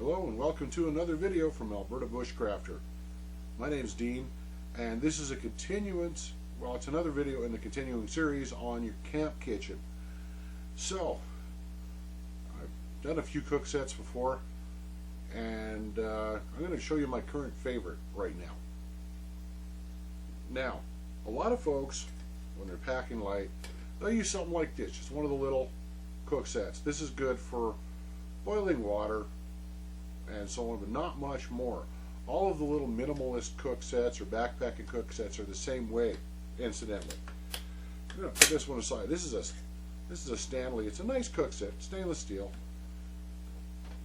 Hello and welcome to another video from Alberta Bushcrafter. My name's Dean, and this is a continuance, well, it's another video in the continuing series on your camp kitchen. So, I've done a few cook sets before, and I'm going to show you my current favorite right now. Now, a lot of folks, when they're packing light, they'll use something like this, just one of the little cook sets. This is good for boiling water and so on, but not much more. All of the little minimalist cook sets or backpacking cook sets are the same way, incidentally. I'm going to put this one aside. This is a Stanley. It's a nice cook set, stainless steel,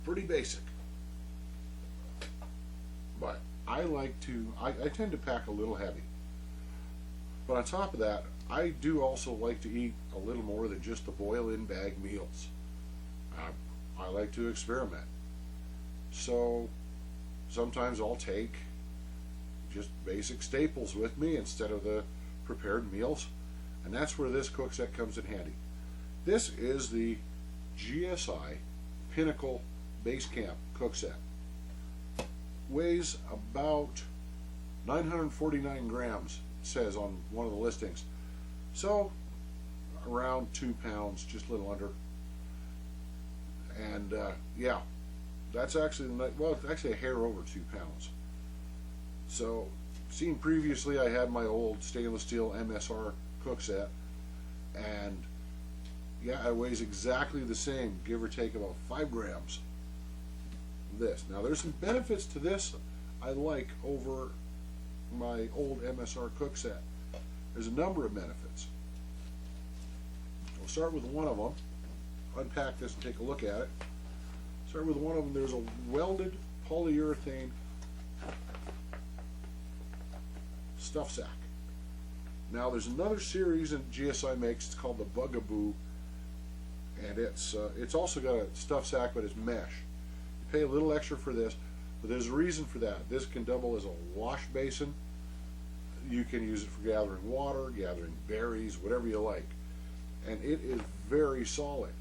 pretty basic. But I tend to pack a little heavy. But on top of that, I do also like to eat a little more than just the boil-in bag meals. I like to experiment. So sometimes I'll take just basic staples with me instead of the prepared meals, and that's where this cook set comes in handy. This is the GSI Pinnacle Base Camp cook set. Weighs about 949 grams, it says on one of the listings. So around 2 pounds, just a little under. And yeah, that's actually, well, it's actually a hair over 2 pounds. So, seen previously, I had my old stainless steel MSR cook set, and yeah, it weighs exactly the same, give or take about 5 grams. This. Now, there's some benefits to this I like over my old MSR cook set. There's a number of benefits. We'll start with one of them. Unpack this and take a look at it. Start with one of them. There's a welded polyurethane stuff sack. Now there's another series that GSI makes. It's called the Bugaboo, and it's also got a stuff sack, but it's mesh. You pay a little extra for this, but there's a reason for that. This can double as a wash basin. You can use it for gathering water, gathering berries, whatever you like, and it is very solid.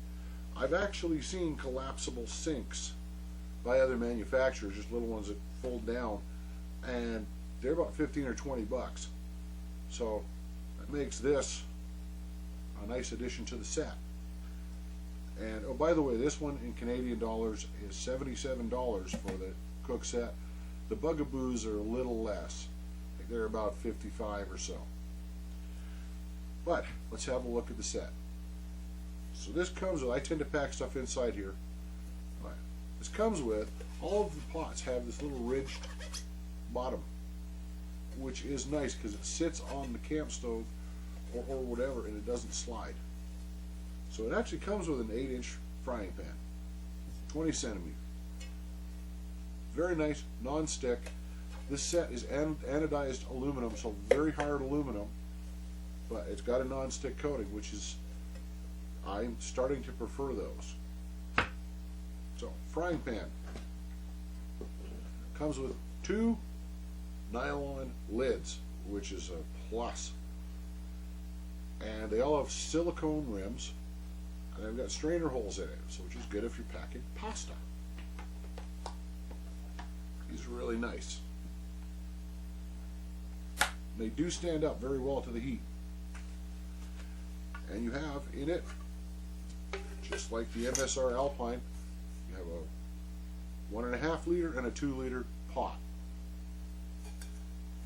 I've actually seen collapsible sinks by other manufacturers, just little ones that fold down, and they're about 15 or 20 bucks. So that makes this a nice addition to the set. And oh, by the way, this one in Canadian dollars is $77 for the cook set. The Bugaboos are a little less. I think they're about 55 or so. But let's have a look at the set. So this comes with, I tend to pack stuff inside here. Right. This comes with, all of the pots have this little ridged bottom, which is nice because it sits on the camp stove or whatever, and it doesn't slide. So it actually comes with an 8-inch frying pan, 20 centimeter. Very nice, non-stick. This set is anodized aluminum, so very hard aluminum, but it's got a non-stick coating, which is, I'm starting to prefer those. So, frying pan. Comes with 2 nylon lids, which is a plus. And they all have silicone rims, and they've got strainer holes in it, so which is good if you're packing pasta. These are really nice. They do stand up very well to the heat. And you have in it, just like the MSR Alpine, you have a 1.5 liter and a 2 liter pot.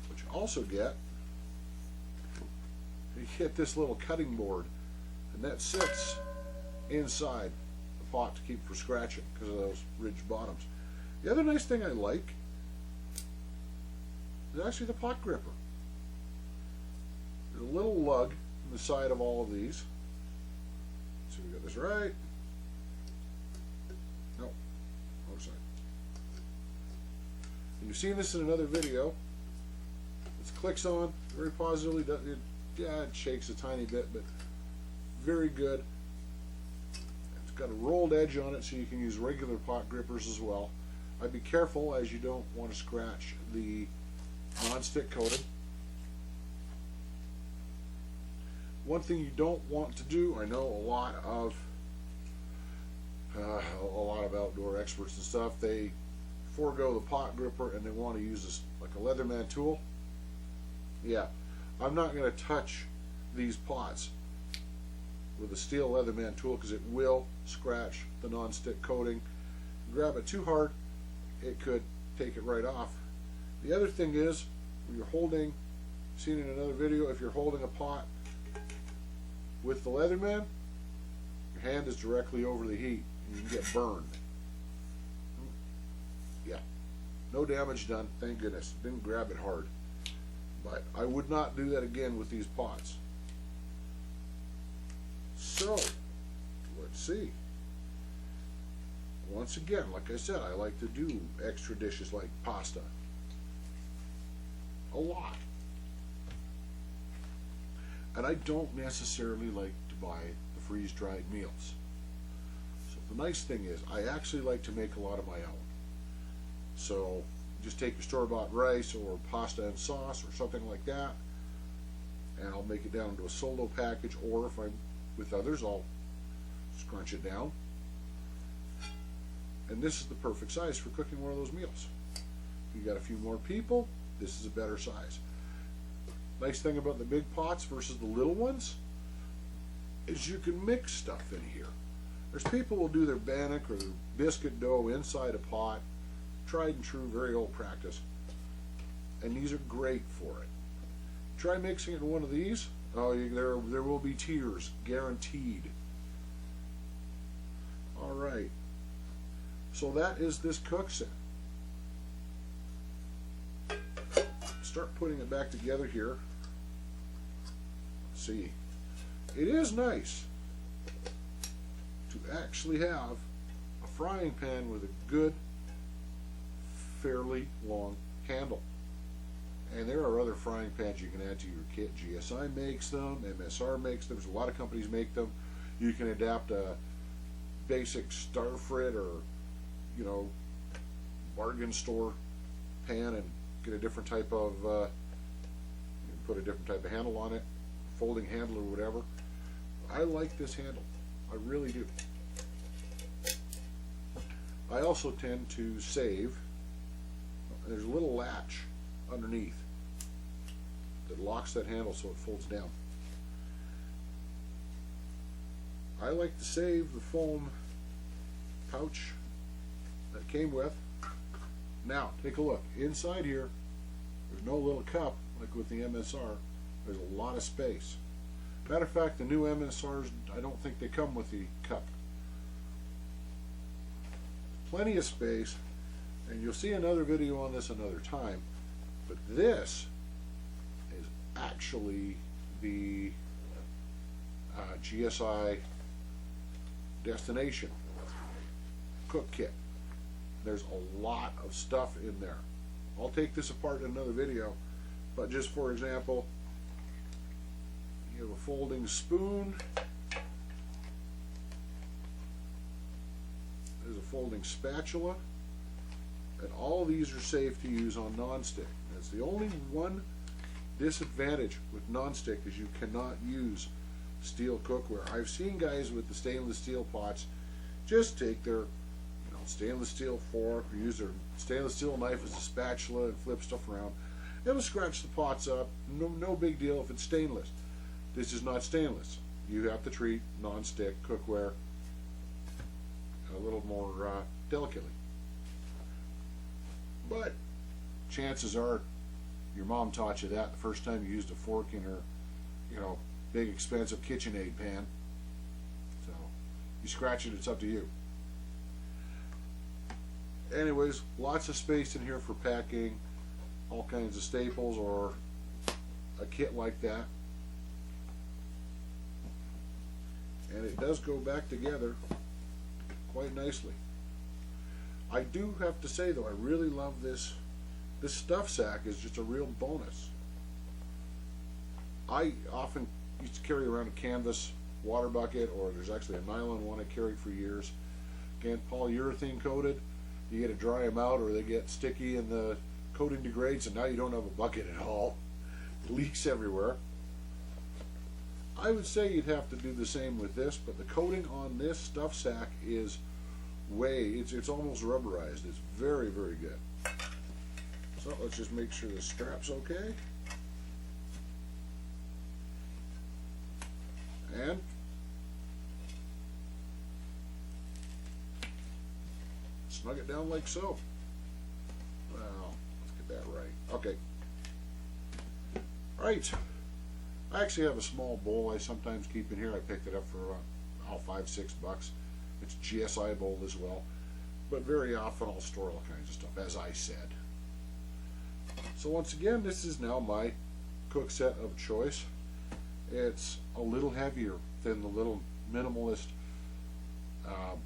But you also get this little cutting board, and that sits inside the pot to keep from scratching because of those ridged bottoms. The other nice thing I like is actually the pot gripper. There's a little lug on the side of all of these. So we got this right. No, wrong side. And you've seen this in another video. It clicks on very positively. Yeah, it shakes a tiny bit, but very good. It's got a rolled edge on it, so you can use regular pot grippers as well. I'd be careful, as you don't want to scratch the non-stick coating. One thing you don't want to do, I know a lot of outdoor experts and stuff, they forego the pot gripper and they want to use this like a Leatherman tool, yeah, I'm not going to touch these pots with a steel Leatherman tool because it will scratch the non-stick coating. Grab it too hard, it could take it right off. The other thing is, when you're holding, seen in another video, if you're holding a pot with the Leatherman, your hand is directly over the heat and you can get burned. Yeah, no damage done, thank goodness. Didn't grab it hard. But I would not do that again with these pots. So, let's see. Once again, like I said, I like to do extra dishes like pasta. A lot. And I don't necessarily like to buy the freeze-dried meals. So the nice thing is, I actually like to make a lot of my own. So just take your store-bought rice or pasta and sauce or something like that, and I'll make it down into a solo package, or if I'm with others, I'll scrunch it down. And this is the perfect size for cooking one of those meals. If you got a few more people, this is a better size. Nice thing about the big pots versus the little ones is you can mix stuff in here. There's people who will do their bannock or their biscuit dough inside a pot. Tried and true, very old practice. And these are great for it. Try mixing it in one of these. Oh, there will be tears, guaranteed. All right. So that is this Cookset. Start putting it back together here. Let's see. It is nice to actually have a frying pan with a good, fairly long handle. And there are other frying pans you can add to your kit. GSI makes them, MSR makes them, there's a lot of companies make them. You can adapt a basic Starfrit or, you know, bargain store pan and get a different type of, you can put a different type of handle on it, folding handle or whatever. I like this handle, I really do. I also tend to save. There's a little latch underneath that locks that handle so it folds down. I like to save the foam pouch that it came with. Now, take a look. Inside here, there's no little cup like with the MSR. There's a lot of space. Matter of fact, the new MSRs, I don't think they come with the cup. Plenty of space. And you'll see another video on this another time, but this is actually the GSI Destination Cook Kit. There's a lot of stuff in there. I'll take this apart in another video, but just for example, you have a folding spoon, there's a folding spatula, and all these are safe to use on non-stick. That's the only one disadvantage with non-stick is you cannot use steel cookware. I've seen guys with the stainless steel pots just take their stainless steel fork or use their stainless steel knife as a spatula and flip stuff around. It'll scratch the pots up. No big deal if it's stainless. This is not stainless. You have to treat non-stick cookware a little more delicately. But chances are your mom taught you that the first time you used a fork in her, big expensive KitchenAid pan. So you scratch it, it's up to you. Anyways, lots of space in here for packing all kinds of staples or a kit like that. And it does go back together quite nicely. I do have to say though, I really love this. This stuff sack is just a real bonus. I often used to carry around a canvas water bucket, or there's actually a nylon one I carried for years. Again, polyurethane coated. You get to dry them out or they get sticky and the coating degrades and now you don't have a bucket at all. It leaks everywhere. I would say you'd have to do the same with this, but the coating on this stuff sack is it's almost rubberized. It's very, very good. So let's just make sure the strap's okay. And snug it down like so. Well, let's get that right. Okay. Right. I actually have a small bowl I sometimes keep in here. I picked it up for about $5-6. It's GSI bowl as well. But very often I'll store all kinds of stuff, as I said. So once again, this is now my Cookset of choice. It's a little heavier than the little minimalist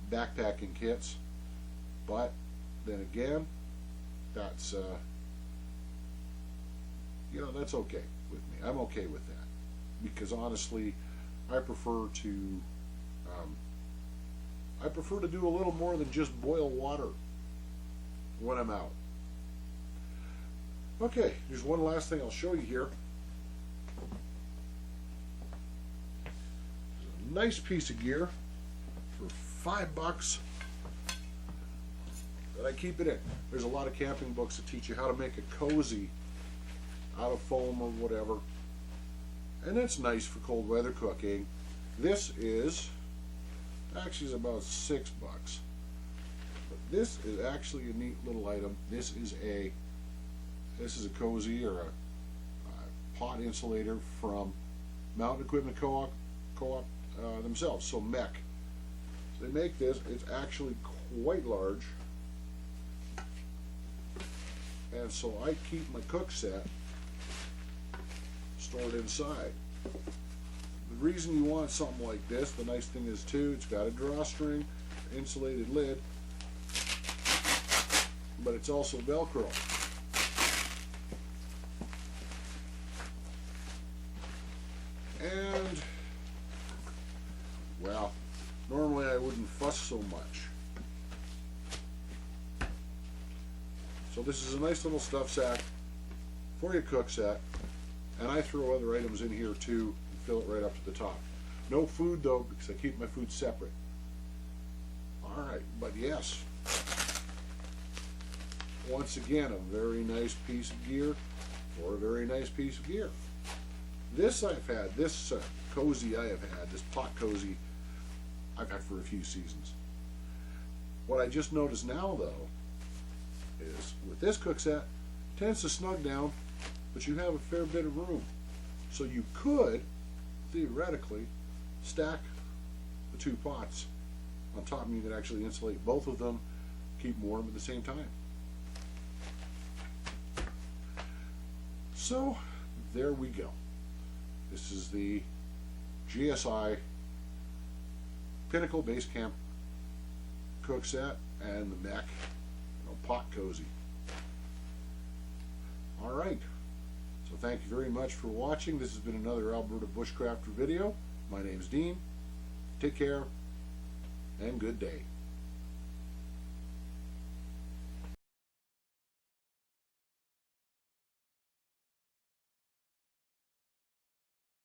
backpacking kits, but then again, that's that's okay with me. I'm okay with that, because honestly, I prefer to do a little more than just boil water when I'm out. Okay, there's one last thing I'll show you here. Nice piece of gear for $5 that I keep it in. There's a lot of camping books that teach you how to make a cozy out of foam or whatever, and that's nice for cold weather cooking. This is actually about $6, but this is actually a neat little item. This is a cozy or a pot insulator from Mountain Equipment Co-op themselves, so MEC. So they make this. It's actually quite large, and so I keep my Cookset stored inside. The reason you want something like this, the nice thing is too, it's got a drawstring, insulated lid, but it's also Velcro. And well, normally I wouldn't fuss so much. So this is a nice little stuff sack for your Cookset, and I throw other items in here too and fill it right up to the top. No food though, because I keep my food separate. Alright, but yes, once again, a very nice piece of gear for a very nice piece of gear. This I've had, this cozy I have had, this pot cozy, I've had for a few seasons. What I just noticed now though is with this Cookset, it tends to snug down, but you have a fair bit of room. So you could, theoretically, stack the two pots on top, and you could actually insulate both of them, keep them warm at the same time. So there we go. This is the GSI Pinnacle Base Camp Cookset and the MEC pot cozy. Alright, so thank you very much for watching. This has been another Alberta Bushcrafter video. My name's Dean. Take care and good day.